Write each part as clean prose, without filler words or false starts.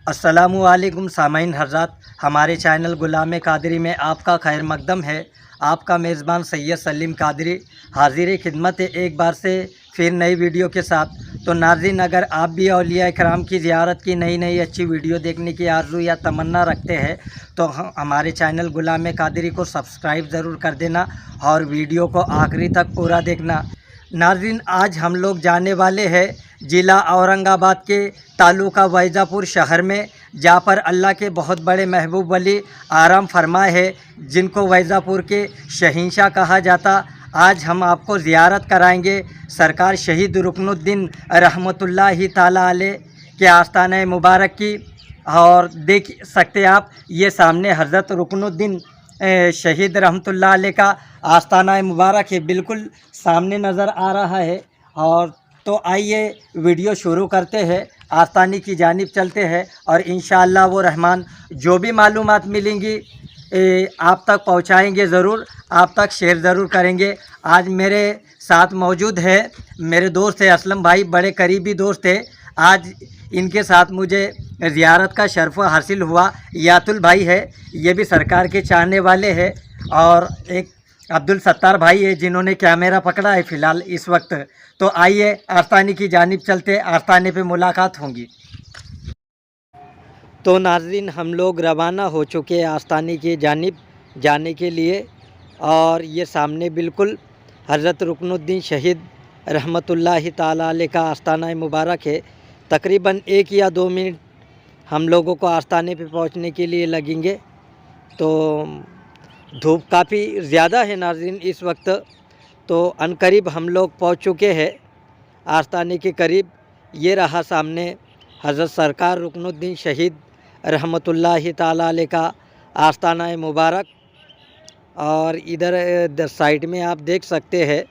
अस्सलामुअलैकुम सामाइन हज़रात, हमारे चैनल गुलाम कादरी में आपका खैर मकदम है। आपका मेज़बान सैयद सलीम कादरी हाजिर खिदमत है एक बार से फिर नई वीडियो के साथ। तो नाज़रीन, अगर आप भी औलिया कराम की ज़ियारत की नई नई अच्छी वीडियो देखने की आरज़ू या तमन्ना रखते हैं तो हमारे चैनल गुलाम कादरी को सब्सक्राइब ज़रूर कर देना और वीडियो को आखिरी तक पूरा देखना। नाज़रीन, आज हम लोग जाने वाले हैं ज़िला औरंगाबाद के तालुका वैजापुर शहर में, जहाँ पर अल्लाह के बहुत बड़े महबूब वली आराम फरमाए है, जिनको वैजापुर के शहींशाह कहा जाता। आज हम आपको ज़ियारत कराएंगे सरकार शहीद रुकनुद्दीन रहमतुल्लाहि ताला अलैह के आस्ताना मुबारक की। और देख सकते हैं आप, ये सामने हज़रत रुकनुद्दीन शहीद रहमतुल्लाह अलैह का आस्ताना मुबारक है, बिल्कुल सामने नज़र आ रहा है। और तो आइए वीडियो शुरू करते हैं, आस्तानी की जानिब चलते हैं और इंशाअल्लाह वो रहमान जो भी मालूमात मिलेंगी आप तक पहुंचाएंगे ज़रूर, आप तक शेयर ज़रूर करेंगे। आज मेरे साथ मौजूद है मेरे दोस्त है असलम भाई, बड़े करीबी दोस्त है। आज इनके साथ मुझे ज़ियारत का शर्फ हासिल हुआ। यातुल भाई है, ये भी सरकार के चाहने वाले हैं, और एक अब्दुल सत्तार भाई है जिन्होंने कैमरा पकड़ा है फ़िलहाल इस वक्त। तो आइए आस्तानी की जानिब चलते, आस्ताने पे मुलाकात होंगी। तो नाज़रीन, हम लोग रवाना हो चुके हैं आस्ताने की जानिब जाने के लिए, और ये सामने बिल्कुल हज़रत रुकनुद्दीन शहीद रहमतुल्लाहि ताला अलैह का आस्ताना मुबारक है। तकरीबन 1 या 2 मिनट हम लोगों को आस्ताने पे पहुंचने के लिए लगेंगे। तो धूप काफ़ी ज़्यादा है नाज़रीन इस वक्त। तो अनकरीब हम लोग पहुंच चुके हैं आस्ताने के करीब। ये रहा सामने हज़रत सरकार रुकनुद्दीन शहीद रहमतुल्लाहि ताला अलैह का आस्ताना मुबारक। और इधर साइड में आप देख सकते हैं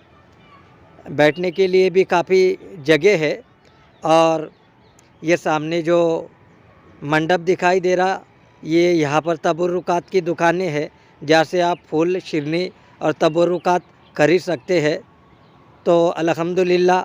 बैठने के लिए भी काफ़ी जगह है। और ये सामने जो मंडप दिखाई दे रहा, ये यहाँ पर तबरुकात की दुकानें हैं, जहाँ से आप फूल, शिरनी और तबरुकात खरीद सकते हैं। तो अल्हम्दुलिल्लाह।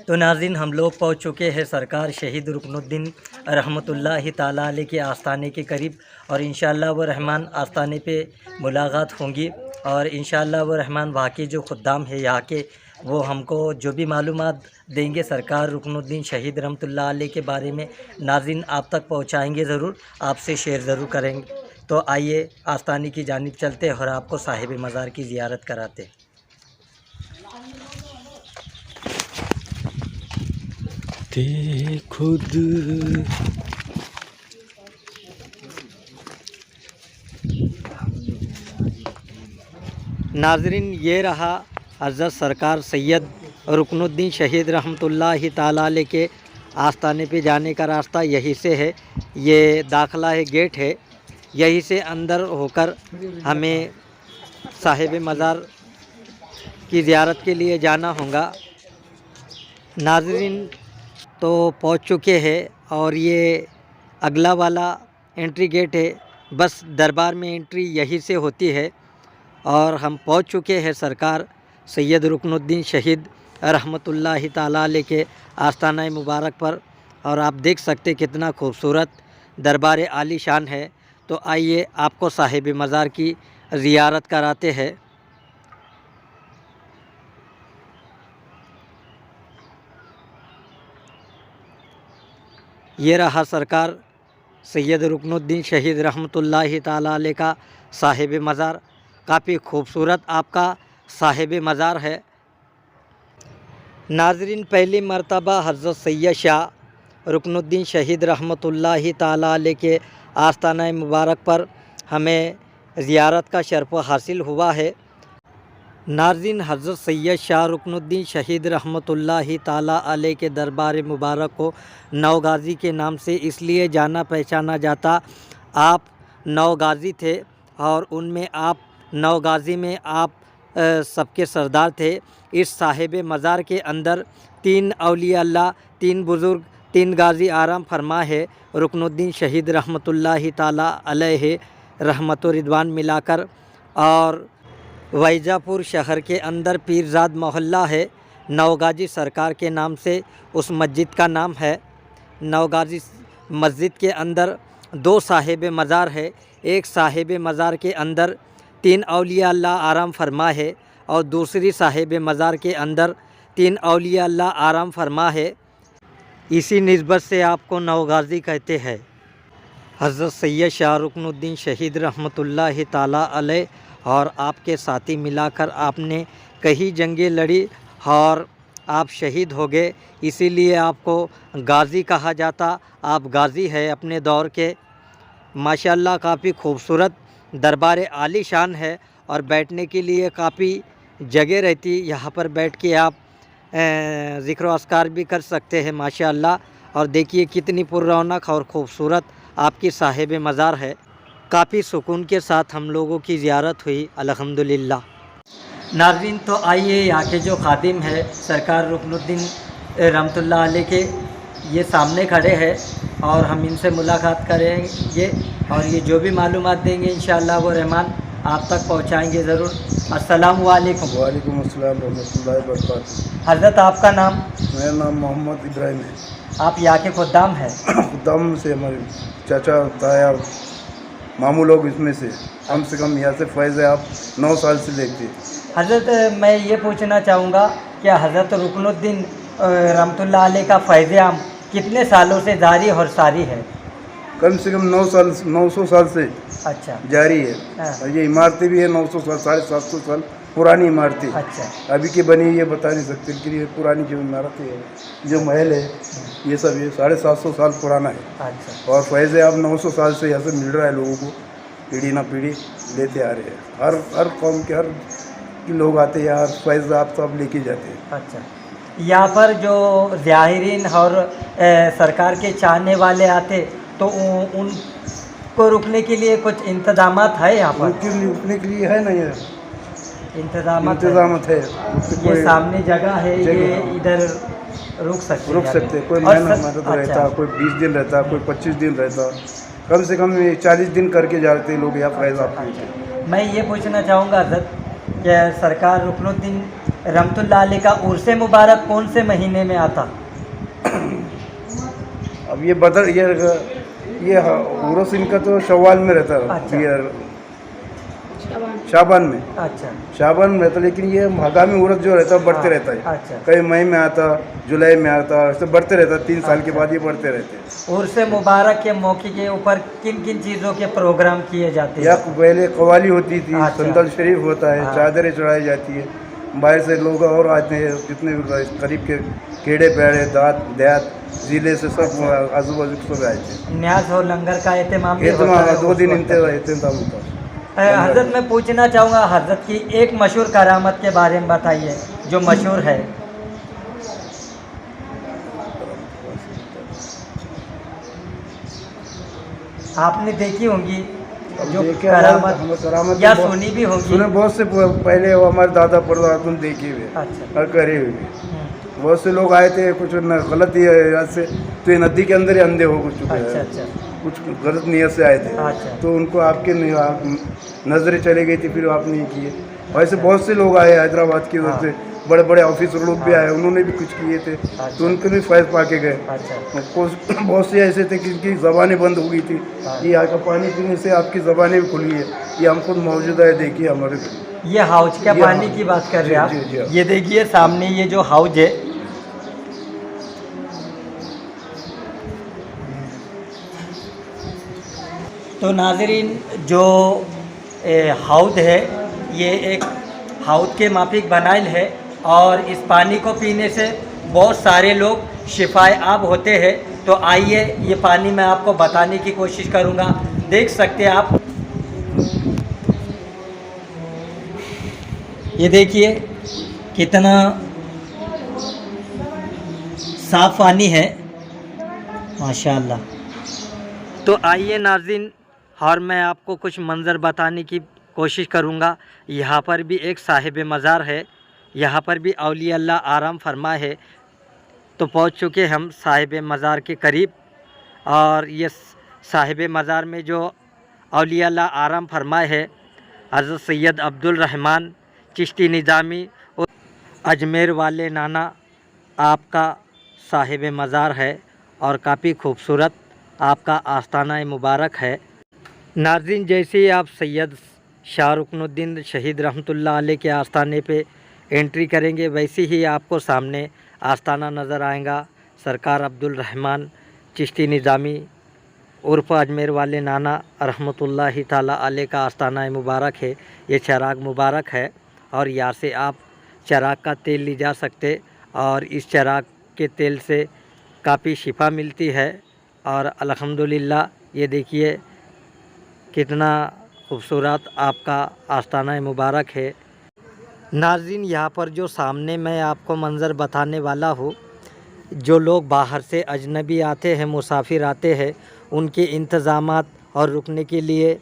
तो नाज़रीन, हम लोग पहुँच चुके हैं सरकार शहीद रुकनुद्दीन रहमतुल्लाहि ताला अलैह के आस्ताने के करीब, और इंशाअल्लाह वो रहमान आस्ताने पे मुलाकात होंगी। और इंशाअल्लाह वो रहमान वहाँ के जो खुद्दाम है यहाँ के, वो हमको जो भी मालूमात देंगे सरकार रुकनुद्दीन शहीद रहमतुल्लाह अलैह के बारे में, नाज़रीन आप तक पहुँचाएँगे ज़रूर, आपसे शेयर ज़रूर करेंगे। तो आइए आस्ताने की जानिब चलते और आपको साहिब मज़ार की ज़ियारत कराते। खुद नाज़रीन, ये रहा हज़रत सरकार सैयद रुकनुद्दीन शहीद रहमतुल्लाहि ताला अलैह के आस्ताने पे जाने का रास्ता यहीं से है। ये दाखला है, गेट है, यहीं से अंदर होकर हमें साहिब मज़ार की ज़ियारत के लिए जाना होगा। नाज़रीन, तो पहुंच चुके हैं, और ये अगला वाला एंट्री गेट है। बस दरबार में एंट्री यहीं से होती है। और हम पहुंच चुके हैं सरकार सैयद रुकनुद्दीन शहीद रहमतुल्लाहि ताला अलैह के आस्ताना मुबारक पर। और आप देख सकते कितना खूबसूरत दरबार आली शान है। तो आइए आपको साहिब मज़ार की ज़ियारत कराते हैं। ये रहा सरकार सैयद रुकनुद्दीन शहीद रहमतुल्लाहि ताला अलैह का साहिब मज़ार। काफ़ी खूबसूरत आपका साहिब मज़ार है। नाज़रीन, पहली मरतबा हज़रत सैयद शाह रुकनुद्दीन शहीद रहमतुल्लाहि ताला अलैह के आस्ताना मुबारक पर हमें ज़ियारत का शर्फ हासिल हुआ है। नाज़रीन, हज़रत सैयद शाह रुकनुद्दीन शहीद रहमतुल्लाहि ताला अलैह के दरबार मुबारक को नौगाज़ी के नाम से इसलिए जाना पहचाना जाता। आप नौगाज़ी थे, और उनमें आप नौगाज़ी में आप सबके सरदार थे। इस साहिब मज़ार के अंदर 3 औलिया अल्लाह, 3 बुज़ुर्ग, 3 गाज़ी आराम फरमा है। रुकनुद्दीन शहीद रहमतुल्लाहि ताला अलैह रहमत व रिदवान मिलाकर। और वैजापुर शहर के अंदर पीरज़ाद मोहल्ला है, नवगाजी सरकार के नाम से उस मस्जिद का नाम है। नवगाजी मस्जिद के अंदर 2 साहिब मज़ार है। एक साहिब मज़ार के अंदर 3 औलिया अल्लाह आराम फरमा है और दूसरी साहिब मज़ार के अंदर 3 औलिया अल्लाह आराम फरमा है। इसी निस्बत से आपको नवगाजी कहते हैं। हज़रत सैयद शाह रुकनुद्दीन शहीद रहमतुल्लाहि ताला अलैह और आपके साथी मिलाकर आपने कई जंगें लड़ी और आप शहीद हो गए, इसीलिए आपको गाज़ी कहा जाता। आप गाज़ी है अपने दौर के। माशाल्लाह काफ़ी खूबसूरत दरबार आलीशान है और बैठने के लिए काफ़ी जगह रहती। यहाँ पर बैठ के आप ज़िक्र अस्कार भी कर सकते हैं माशाल्लाह। और देखिए कितनी पुररौनक और ख़ूबसूरत आपकी साहिब मज़ार है। काफ़ी सुकून के साथ हम लोगों की ज़ियारत हुई अल्हम्दुलिल्लाह। नाज़रीन, तो आइए यहाँ के जो खादिम है सरकार रुकनुद्दीन रहमतुल्लाह अलैह के, ये सामने खड़े हैं और हम इनसे मुलाकात करेंगे और ये जो भी मालूमात देंगे इंशाअल्लाह वो रहमान आप तक पहुँचाएँगे ज़रूर। अस्सलामु अलैकुम। वालेकुम अस्सलाम रहमतुल्लाहि व बरकातुहू। हज़रत आपका नाम? मेरा नाम मोहम्मद इब्राहिम है। आप यहाँ के खुद्दाम हैं? खुदाम से हमारे चाचा ताया मामू लोग इसमें से कम यहाँ से फैज़ है। आप 9 साल से देखते। हज़रत मैं ये पूछना चाहूँगा कि हज़रत रुकनुद्दीन रहमतुल्लाह अलैह का फैज़ आम कितने सालों से जारी और सारी है? कम से कम 900 साल से अच्छा जारी है। हाँ। और ये इमारतें भी है 900 साल 750 साल पुरानी इमारतें। अच्छा अभी की बनी ये बता नहीं सकते, लेकिन ये पुरानी जो इमारतें है, जो महल है, ये सब ये 750 साल पुराना है। अच्छा और फैज़ अब 900 साल से यहाँ से मिल रहा है लोगों को, पीढ़ी ना पीढ़ी लेते आ रहे हैं। हर कौम के हर लोग आते हैं यार, फैज़ आप सब लेके जाते हैं। अच्छा, यहाँ पर जो ज़ाहिरीन और सरकार के चाहने वाले आते तो उनको रुकने के लिए कुछ इंतजामात है यहाँ पर? उनके लिए रुकने के लिए है ना, ये इंतजामात है। ये सामने जगह है, ये इधर रुक सकते कोई महीना रहता, कोई 20 दिन रहता, कोई 25 दिन रहता। कम से कम 40 दिन करके जाते हैं लोग यहाँ फैज़ आपको। मैं ये पूछना चाहूँगा हज़रत कि सरकार रुकनुद्दीन रहमतुल्लाह अलैह का उर्स मुबारक कौन से महीने में आता? अब ये बदल ये उर्स इनका तो शव्वाल में रहता है। अच्छा। शाबान में। अच्छा शाबान में रहता, लेकिन ये आगामी उर्स जो रहता है बढ़ते रहता है। अच्छा। कई मई में आता, जुलाई में आता, ऐसे बढ़ते रहता है। 3 साल के बाद ये बढ़ते रहते हैं। उर्स मुबारक के मौके के ऊपर किन किन चीज़ों के प्रोग्राम किए जाते हैं? या पहले कवाली होती थी, अच्छा। संतल शरीफ होता है, हाँ। चादरें चढ़ाई जाती है, बाहर से लोग और आते हैं, जितने भी करीब के खेड़े पेड़े देहात ज़िले से सब आजू बाजू सब आए थे। न्याज और लंगर का एहतमाम भी होता है? 2 दिन इंतजाम होता है। हज़रत मैं पूछना चाहूँगा हज़रत की एक मशहूर करामत के बारे में बताइए जो मशहूर है। आपने देखी होंगी जो करामत या सुनी भी होगी? सुने बहुत से, पहले वो हमारे दादा परदादा देखे हुए अच्छा। और करे हुए। बहुत से लोग आए थे, कुछ गलत याद से, तो ये नदी के अंदर ही अंधे हो चुके हैं। अच्छा अच्छा। कुछ गलत नियत से आए थे। अच्छा। तो उनको आपके नज़रें चली गई थी, फिर आप नहीं किए। वैसे बहुत से लोग आए हैदराबाद की तरफ से, बड़े बड़े ऑफिसर लोग भी आए, उन्होंने भी कुछ किए थे। तो उनको भी फैज़ पा के गए। अच्छा। बहुत से ऐसे थे कि इनकी ज़बानें बंद हो गई थी। ये यहाँ का पानी पीने से आपकी ज़बानें भी खुली है। ये हम खुद मौजूद है, देखिए हमारे। ये हाउज के पानी की बात कर रहे हैं आप? ये देखिए सामने ये जो हाउज है, तो नाज़रीन जो हाउद है ये एक हाउद के माफिक बनाइल है और इस पानी को पीने से बहुत सारे लोग शिफाए आब होते हैं। तो आइए ये पानी मैं आपको बताने की कोशिश करूँगा। देख सकते हैं आप, ये देखिए कितना साफ़ पानी है माशाल्लाह। तो आइए नाज़रीन, और मैं आपको कुछ मंज़र बताने की कोशिश करूँगा। यहाँ पर भी एक साहिब मज़ार है, यहाँ पर भी औलिया अल्लाह आराम फरमा है। तो पहुँच चुके हम साहिब मज़ार के करीब, और ये साहिब मज़ार में जो औलिया अल्लाह आराम फरमा है हज़रत सैयद अब्दुल रहमान चिश्ती निज़ामी अजमेर वाले नाना आपका साहिब मज़ार है और काफ़ी खूबसूरत आपका आस्ताना मुबारक है। नाज़रीन, जैसे ही आप सैयद शाह रुकनुद्दीन शहीद रहमतुल्लाह अलैह के आस्ताने पे एंट्री करेंगे, वैसे ही आपको सामने आस्ताना नज़र आएगा। सरकार अब्दुल रहमान चिश्ती निज़ामी उर्फ़ अजमेर वाले नाना रहमतुल्लाहि ताला अलैह का आस्ताना मुबारक है। ये चिराग मुबारक है और यहाँ से आप चिराग का तेल ले जा सकते और इस चिराग के तेल से काफ़ी शिफा मिलती है। और अल्हम्दुलिल्लाह ये देखिए कितना खूबसूरत आपका आस्ताना मुबारक है। नाज़रीन, यहाँ पर जो सामने मैं आपको मंज़र बताने वाला हूँ, जो लोग बाहर से अजनबी आते हैं, मुसाफिर आते हैं, उनके इंतज़ामात और रुकने के लिए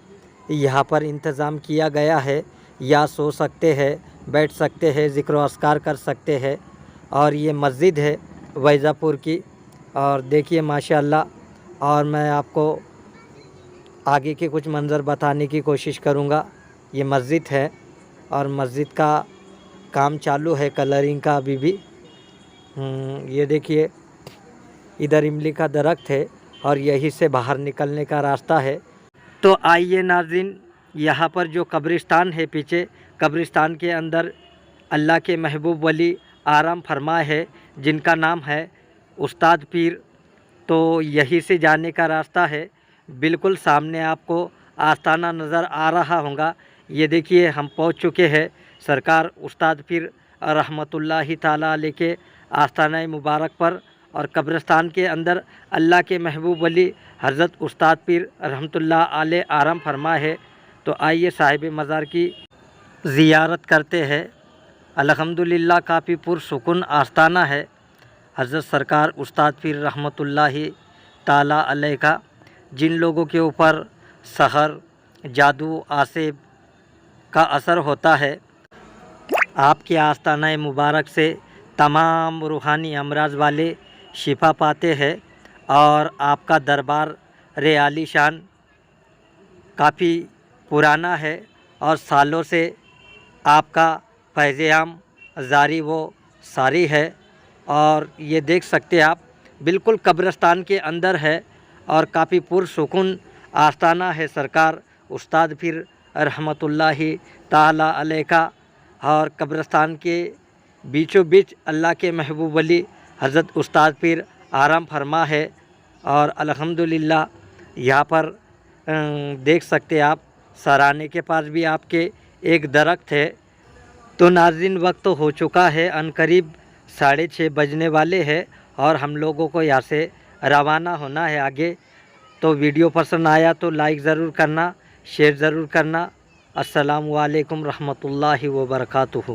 यहाँ पर इंतज़ाम किया गया है। या सो सकते हैं, बैठ सकते हैं, ज़िक्र अस्कार कर सकते हैं। और ये मस्जिद है वैज़ापुर की और देखिए माशाअल्लाह। और मैं आपको आगे के कुछ मंज़र बताने की कोशिश करूँगा। ये मस्जिद है और मस्जिद का काम चालू है, कलरिंग का अभी भी। ये देखिए इधर इमली का दरख्त है और यहीं से बाहर निकलने का रास्ता है। तो आइए नाज़रीन, यहाँ पर जो कब्रिस्तान है पीछे, कब्रिस्तान के अंदर अल्लाह के महबूब वली आराम फरमाए है, जिनका नाम है उस्ताद पीर। तो यहीं से जाने का रास्ता है। बिल्कुल सामने आपको आस्ताना नज़र आ रहा होगा। ये देखिए हम पहुँच चुके हैं सरकार उस्ताद पीर रहमतुल्लाहि ताला अलैह के आस्ताना मुबारक पर। और कब्रिस्तान के अंदर अल्लाह के महबूब वली हज़रत उस्ताद पीर रहमतुल्लाह अलैह आराम फरमा है। तो आइए साहिब मज़ार की ज़ियारत करते हैं। अल्हम्दुलिल्लाह काफ़ी पुरसुकून आस्ताना है हज़रत सरकार उस्ताद पीर रहमतुल्लाहि ताला अलैह का। जिन लोगों के ऊपर सहर, जादू, आसिब का असर होता है, आपके आस्ताना मुबारक से तमाम रूहानी अमराज वाले शिफा पाते हैं। और आपका दरबार रे आलीशान काफ़ी पुराना है और सालों से आपका फैज़-ए-आम जारी वो सारी है। और ये देख सकते आप बिल्कुल कब्रिस्तान के अंदर है और काफ़ी पुरसुकून आस्ताना है सरकार उस्ताद पीर रहमतुल्लाहि ताला अलैह का। और कब्रिस्तान के बीचों बीच अल्लाह के महबूब वली हज़रत उस्ताद पीर आराम फरमा है। और अल्हम्दुलिल्लाह यहाँ पर देख सकते आप सराने के पास भी आपके एक दरख्त है। तो नाज़रीन, वक्त हो चुका है, अनकरीब 6:30 बजने वाले हैं और हम लोगों को यहाँ से रवाना होना है आगे। तो वीडियो पसंद आया तो लाइक ज़रूर करना, शेयर ज़रूर करना। अस्सलामु अलैकुम रहमतुल्लाहि व बरकातुहू।